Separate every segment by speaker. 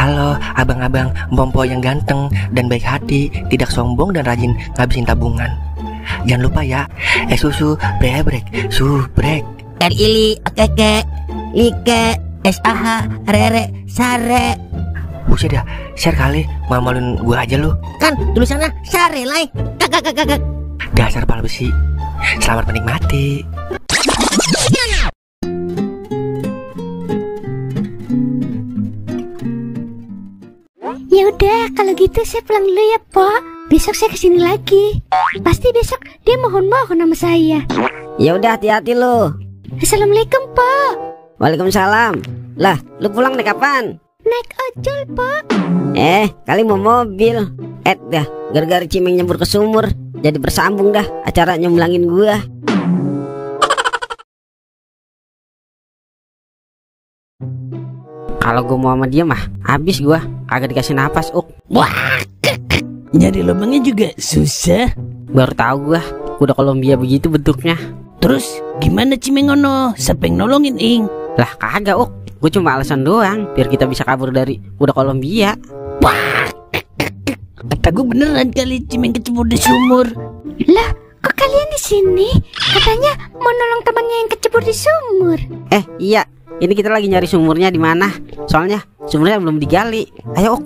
Speaker 1: Halo abang-abang Mpompo yang ganteng dan baik hati, tidak sombong dan rajin ngabisin tabungan. Jangan lupa ya, susu brebrek, subrek.
Speaker 2: Ili, keke, like, SAH, rere, sare.
Speaker 1: Buset dah, share kali, malu-maluin gua aja lu.
Speaker 2: Kan tulisannya sare lai. Kakak.
Speaker 1: Dasar pala besi. Selamat menikmati.
Speaker 3: Ya udah, kalau gitu saya pulang dulu ya, Pak. Besok saya kesini lagi. Pasti besok dia mohon-mohon sama saya.
Speaker 2: Ya udah, hati-hati lu.
Speaker 3: Assalamualaikum, Pak.
Speaker 2: Waalaikumsalam. Lah, lu pulang naik kapan?
Speaker 3: Naik ojol, Pak.
Speaker 2: Kali mau mobil. Dah, gara-gara Cimeng nyebur ke sumur, jadi bersambung dah acara nyemblangin gua. Kalau gua mau sama dia mah habis gua, kagak dikasih napas, Wah.
Speaker 4: Nyari lubangnya juga susah.
Speaker 2: Baru tahu gua, kuda Kolombia begitu bentuknya.
Speaker 4: Terus gimana Cimengono? Siapa yang nolongin, Ing?
Speaker 2: Lah kagak, Gua cuma alasan doang biar kita bisa kabur dari kuda Kolombia.
Speaker 4: Wah. Kata gua beneran kali Cimeng kecebur di sumur.
Speaker 3: Lah, kok kalian di sini? Katanya mau nolong temannya yang kecebur di sumur.
Speaker 2: Iya. Ini kita lagi nyari sumurnya di mana. Soalnya sumurnya belum digali. Ayo,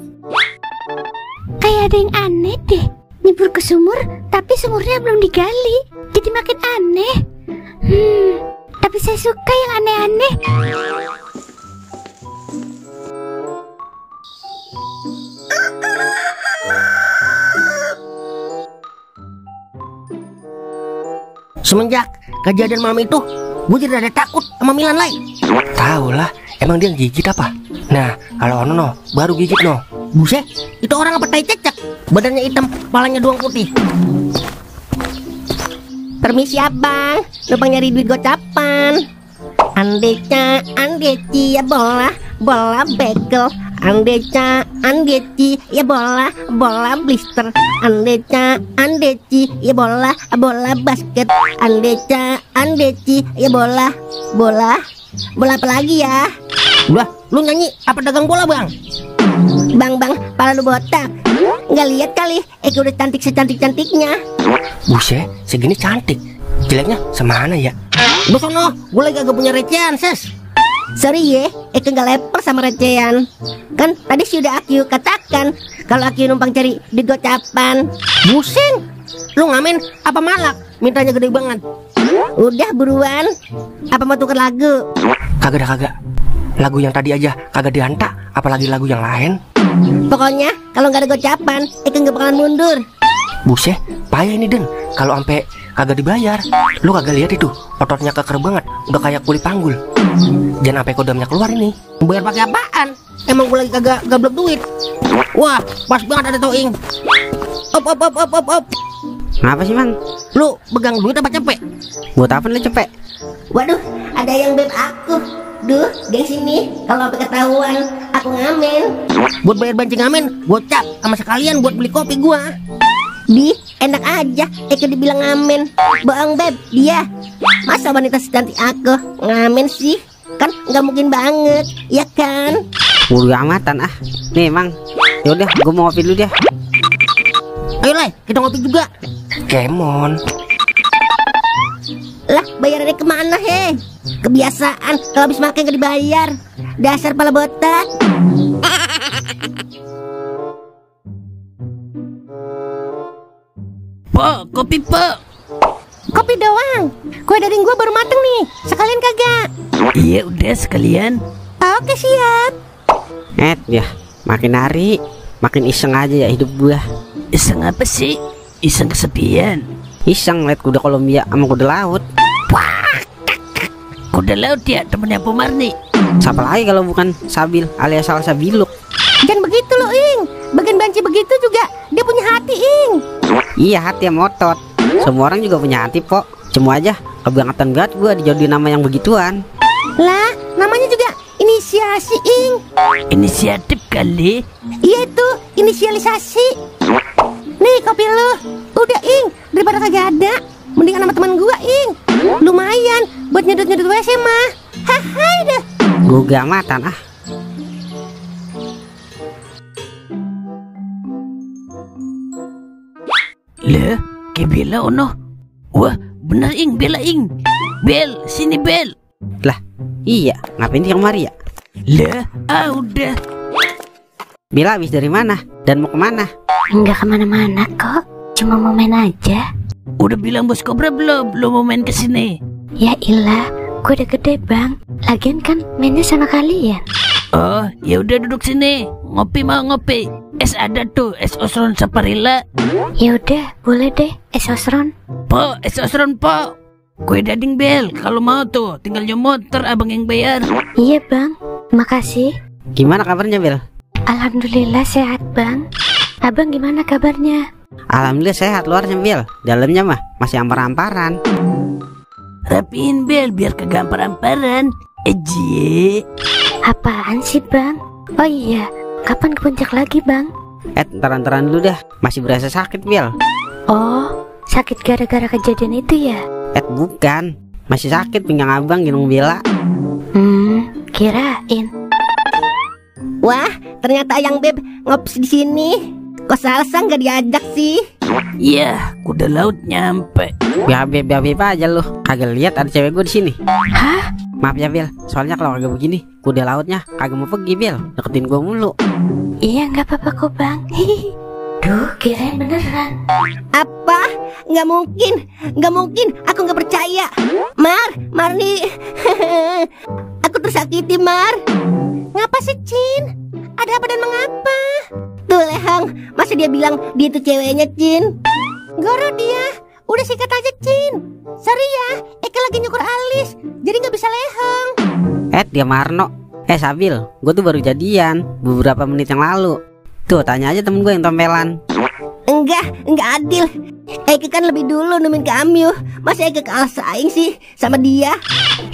Speaker 3: Kayak ada yang aneh deh. Nyebur ke sumur, tapi sumurnya belum digali. Jadi makin aneh. Tapi saya suka yang aneh-aneh.
Speaker 5: Semenjak kejadian malam itu, gue jadi ada takut sama Milan Lai.
Speaker 1: Tahu lah, emang dia gigit apa? Nah, kalau ono no, baru gigit no.
Speaker 5: Buset, itu orang apa tai cecek? Badannya hitam, kepalanya doang putih. Permisi abang, numpang nyari duit gocapan. Andeci ya bola bekel. Andeci ya bola blister. Andeci ya bola basket. Andeci ya bola apa lagi ya? Udah, lu nyanyi apa dagang bola bang? Bang, pala lu botak. Nggak lihat kali, udah cantik secantik-cantiknya.
Speaker 1: Buset, segini cantik. Jeleknya semana ya?
Speaker 5: Lu sono, gue lagi agak punya recehan, Ses. Sorry ya, nggak leper sama recehan. Kan tadi sudah Aku katakan kalau Aku numpang cari di gocapan. Pusing, lu ngamen apa malak? Mintanya gede banget. Udah buruan, apa mau tukar lagu?
Speaker 1: Kagak. Lagu yang tadi aja kagak dihantar, apalagi lagu yang lain.
Speaker 5: Pokoknya kalau nggak ada gocapan, nggak bakalan mundur.
Speaker 1: Buset, payah ini Den. Kalau ampe kagak dibayar, lu kagak lihat itu ototnya keker banget, udah kayak kulit panggul. Jangan sampai kodamnya keluar ini.
Speaker 5: Bayar pakai apaan? Emang gue lagi kagak gablek duit. Wah, pas banget ada toing. Op.
Speaker 2: Ngapa sih, Mang?
Speaker 5: Lu pegang duit apa cepet?
Speaker 2: Buat apa lu cepet?
Speaker 5: Waduh, ada yang beb aku. Duh, geng sini. Kalau sampai ketahuan, aku ngamen. Buat bayar banci ngamen, gocap sama sekalian buat beli kopi gua. Enak aja, dibilang ngamen. Bohong beb, dia. Masa wanita secantik aku ngamen sih? Kan nggak mungkin banget, ya kan?
Speaker 2: Udah amatan Nih, Mang. Yaudah, gua mau ngopi dulu deh.
Speaker 5: Ayo Lai, kita ngopi juga.
Speaker 1: Kemon.
Speaker 5: Lah, bayarannya kemana he? Kebiasaan kalau habis makan gak dibayar. Dasar pala botak.
Speaker 4: Pak, kopi pak.
Speaker 3: Kopi doang. Kue daging gua baru mateng nih. Sekalian kagak?
Speaker 4: Iya udah sekalian.
Speaker 3: Oke, siap.
Speaker 2: Ya, makin hari makin iseng aja ya hidup gua.
Speaker 4: Iseng apa sih? Iseng kesepian.
Speaker 2: Iseng liat kuda Kolombia sama kuda laut.
Speaker 4: Wah, kuda laut ya temennya Pomarni.
Speaker 2: Siapa lagi kalau bukan Sabil alias Salsa Biluk.
Speaker 3: Jangan begitu loh, Ing. Bagian banci begitu juga dia punya hati, Ing.
Speaker 2: Iya, hati yang motot. Semua orang juga punya hati, Pok. Cuma aja kebangetan banget gua dijodohin nama yang begituan.
Speaker 3: Lah, namanya juga inisiasi, Ing.
Speaker 4: Inisiatif kali.
Speaker 3: Iya itu, inisialisasi. Nih kopi lu. Udah, Ing. Daripada kagak ada, mendingan sama teman gua, Ing. Lumayan buat nyedot-nyedot WC mah. Hai dah.
Speaker 2: Gua gamatan
Speaker 4: Lah, ke Bella ono. Wah, bener ing, Bella ing. Bel, sini Bel.
Speaker 2: Lah, iya, ngapain dia kemari ya?
Speaker 4: Lah, udah.
Speaker 2: Bella habis dari mana? Dan mau kemana?
Speaker 3: Enggak kemana-mana kok, cuma mau main aja.
Speaker 4: Udah bilang bos Kobra belum mau main kesini?
Speaker 3: Ya ilah, gue udah gede bang. Lagian kan mainnya sama kalian.
Speaker 4: Oh, ya udah duduk sini. Ngopi mau ngopi. Es ada tuh, es osron saparilla.
Speaker 3: Ya udah, boleh deh, es osron.
Speaker 4: Po, es osron po. Kue dading Bel, kalau mau tuh tinggal nyomot, ntar abang yang bayar.
Speaker 3: Iya bang, makasih.
Speaker 2: Gimana kabarnya, Bel?
Speaker 3: Alhamdulillah sehat bang. Abang gimana kabarnya?
Speaker 2: Alhamdulillah sehat, luarnya Bel. Dalamnya mah masih ampar-amparan.
Speaker 4: Rapiin Bel, biar kagak ampar-amparan. Ejie.
Speaker 3: Apaan sih bang? Oh iya, kapan ke puncak lagi bang?
Speaker 2: Ntar-ntaran dulu dah. Masih berasa sakit, Bel.
Speaker 3: Oh, sakit gara-gara kejadian itu ya?
Speaker 2: Bukan. Masih sakit pinggang abang gendong Bella.
Speaker 3: Kirain.
Speaker 5: Wah, ternyata Ayang Beb ngopi di sini. Kok Salsa nggak diajak sih?
Speaker 4: Iya, kuda laut nyampe.
Speaker 2: Beb aja lu. Kagak lihat ada cewek gue di sini.
Speaker 3: Hah?
Speaker 2: Maaf ya, Bel. Soalnya kalau kagak begini, kuda lautnya kagak mau pergi, Bel. Deketin gue mulu.
Speaker 3: Iya nggak apa-apa kok bang. Duh, kirain beneran.
Speaker 5: Apa? Nggak mungkin, nggak mungkin. Aku nggak percaya. Mar nih. Aku tersakiti, Mar. Ngapa sih, Cin? Ada apa dan mengapa? Tuh Lehang, masa dia bilang dia itu ceweknya, Cin? Goro dia. Udah sikat aja, Cin. Sorry ya, Eka lagi nyukur alis, jadi nggak bisa Lehang.
Speaker 2: Dia Marno. Sabil, gue tuh baru jadian beberapa menit yang lalu. Tuh, tanya aja temen gue yang tompelan.
Speaker 5: Enggak adil. Eka kan lebih dulu nemuin Kamyu. Masa Eka kalah saing sih sama dia?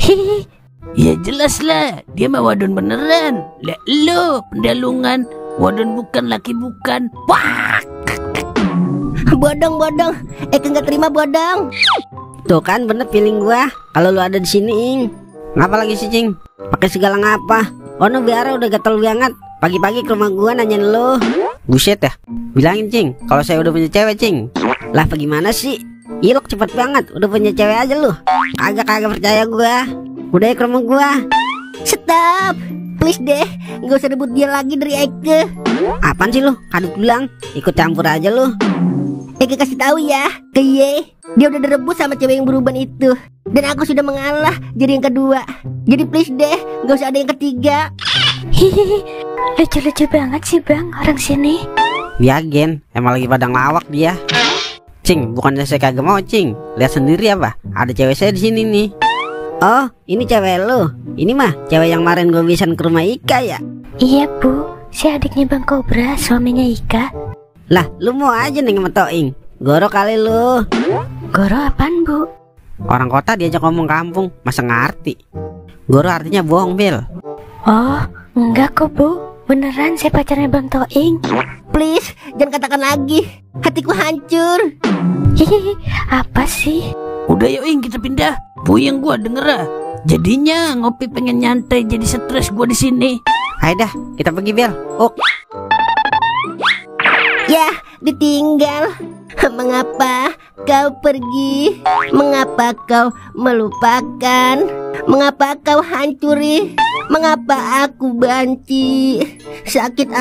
Speaker 3: Hihi.
Speaker 4: Ya jelas lah, dia mah wadon beneran. Lah lo pendalungan, wadon bukan, laki bukan. Wah.
Speaker 5: Bodong. Eka nggak terima bodong.
Speaker 2: Tuh kan bener feeling gua kalau lu ada di sini, Ing. Ngapa lagi sih, Cing? Pakai segala ngapa? Ono biara udah gatel banget. Pagi-pagi ke rumah gua nanyain lu. Buset ya. Bilangin, Cing, kalau saya udah punya cewek, Cing. Lah bagaimana sih? Ilok cepet banget, udah punya cewek aja lu. Kagak percaya gua. Udah ke rumah gua.
Speaker 5: Stop, please deh, nggak usah rebut dia lagi dari Eke.
Speaker 2: Apaan sih lu? Kadut bilang, ikut campur aja lu.
Speaker 5: Eke kasih tahu ya ke Ye, dia udah direbut sama cewek yang beruban itu. Dan aku sudah mengalah jadi yang kedua. Jadi please deh, nggak usah ada yang ketiga.
Speaker 3: Hihihi. Lucu-lucu banget sih bang orang sini.
Speaker 2: Biagen, emang lagi pada ngelawak dia. Cing, bukannya saya kagak mau, Cing. Lihat sendiri apa? Ada cewek saya di sini nih. Oh, ini cewek lu. Ini mah cewek yang kemarin gue bisan ke rumah Ika ya?
Speaker 3: Iya bu, si adiknya Bang Kobra, suaminya Ika.
Speaker 2: Lah, lu mau aja nih ngemetoing. Goro kali lu.
Speaker 3: Goro apaan bu?
Speaker 2: Orang kota diajak ngomong kampung, masa ngerti? Goro artinya bohong, Bel.
Speaker 3: Oh, enggak kok bu. Beneran saya pacarnya Bang Toing.
Speaker 5: Please, jangan katakan lagi. Hatiku hancur.
Speaker 3: Hihihi, apa sih?
Speaker 4: Udah yuk Ing, kita pindah. Puyeng gua denger ah. Jadinya ngopi pengen nyantai, jadi stres gua di sini.
Speaker 2: Ayo dah, kita pergi, Bel. Oh.
Speaker 5: Ya, ditinggal. Mengapa kau pergi? Mengapa kau melupakan? Mengapa kau hancuri? Mengapa aku benci? Sakit